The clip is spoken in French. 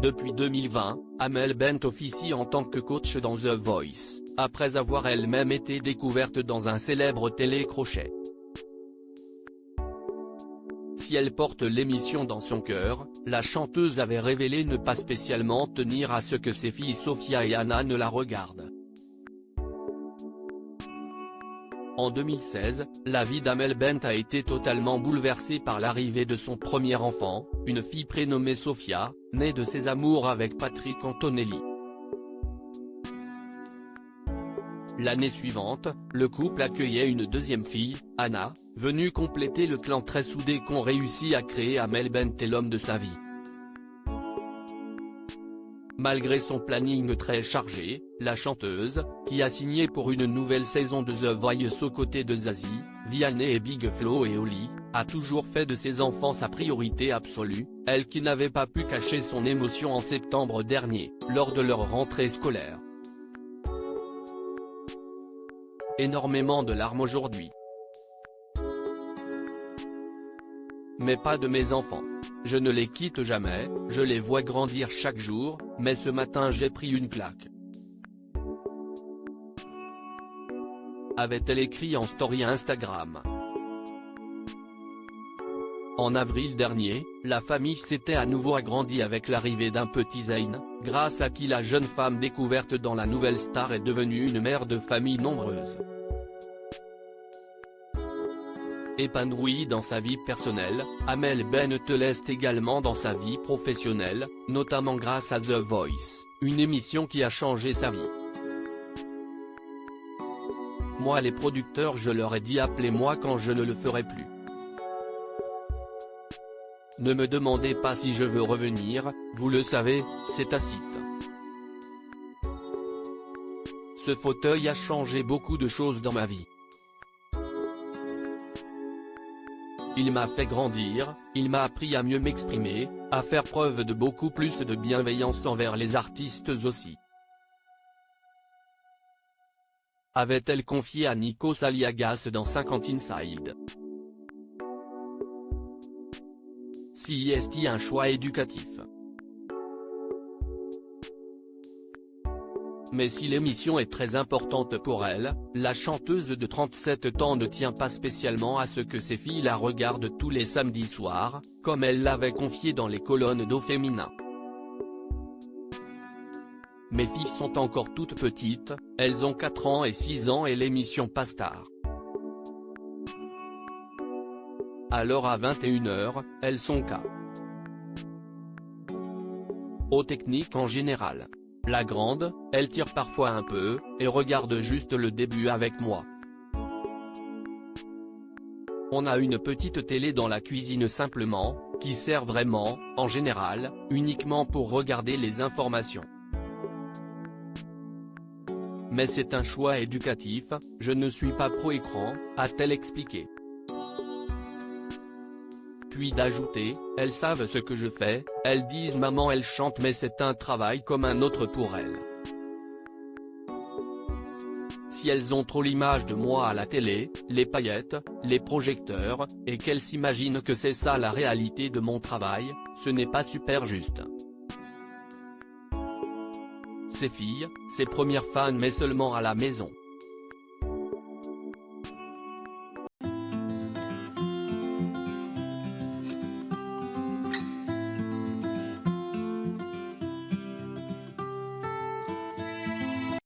Depuis 2020, Amel Bent officie en tant que coach dans The Voice, après avoir elle-même été découverte dans un célèbre télécrochet. Si elle porte l'émission dans son cœur, la chanteuse avait révélé ne pas spécialement tenir à ce que ses filles Sophia et Anna ne la regardent. En 2016, la vie d'Amel Bent a été totalement bouleversée par l'arrivée de son premier enfant, une fille prénommée Sophia, née de ses amours avec Patrick Antonelli. L'année suivante, le couple accueillait une deuxième fille, Anna, venue compléter le clan très soudé qu'ont réussi à créer Amel Bent et l'homme de sa vie. Malgré son planning très chargé, la chanteuse, qui a signé pour une nouvelle saison de The Voice aux côtés de Zazie, Vianney et Big Flo et Oli, a toujours fait de ses enfants sa priorité absolue, elle qui n'avait pas pu cacher son émotion en septembre dernier, lors de leur rentrée scolaire. Énormément de larmes aujourd'hui. Mais pas de mes enfants. Je ne les quitte jamais, je les vois grandir chaque jour, mais ce matin j'ai pris une claque. Avait-elle écrit en story Instagram. En avril dernier, la famille s'était à nouveau agrandie avec l'arrivée d'un petit Zayn, grâce à qui la jeune femme découverte dans La Nouvelle Star est devenue une mère de famille nombreuse. Épanouie dans sa vie personnelle, Amel Bent l'est également dans sa vie professionnelle, notamment grâce à The Voice, une émission qui a changé sa vie. Moi les producteurs je leur ai dit appelez-moi quand je ne le ferai plus. Ne me demandez pas si je veux revenir, vous le savez, c'est tacite. Ce fauteuil a changé beaucoup de choses dans ma vie. Il m'a fait grandir, il m'a appris à mieux m'exprimer, à faire preuve de beaucoup plus de bienveillance envers les artistes aussi. Avait-elle confié à Nikos Aliagas dans 50 Inside. Si est-il un choix éducatif? Mais si l'émission est très importante pour elle, la chanteuse de 37 ans ne tient pas spécialement à ce que ses filles la regardent tous les samedis soirs, comme elle l'avait confié dans les colonnes d'Au Féminin. Mes filles sont encore toutes petites, elles ont 4 ans et 6 ans et l'émission passe tard. Alors à 21h, elles sont KO technique en général. La grande, elle tire parfois un peu, et regarde juste le début avec moi. On a une petite télé dans la cuisine simplement, qui sert vraiment, en général, uniquement pour regarder les informations. Mais c'est un choix éducatif, je ne suis pas pro-écran, a-t-elle expliqué. Puis d'ajouter, elles savent ce que je fais, elles disent maman elle chante mais c'est un travail comme un autre pour elles. Si elles ont trop l'image de moi à la télé, les paillettes, les projecteurs, et qu'elles s'imaginent que c'est ça la réalité de mon travail, ce n'est pas super juste. Ses filles, ses premières fans mais seulement à la maison.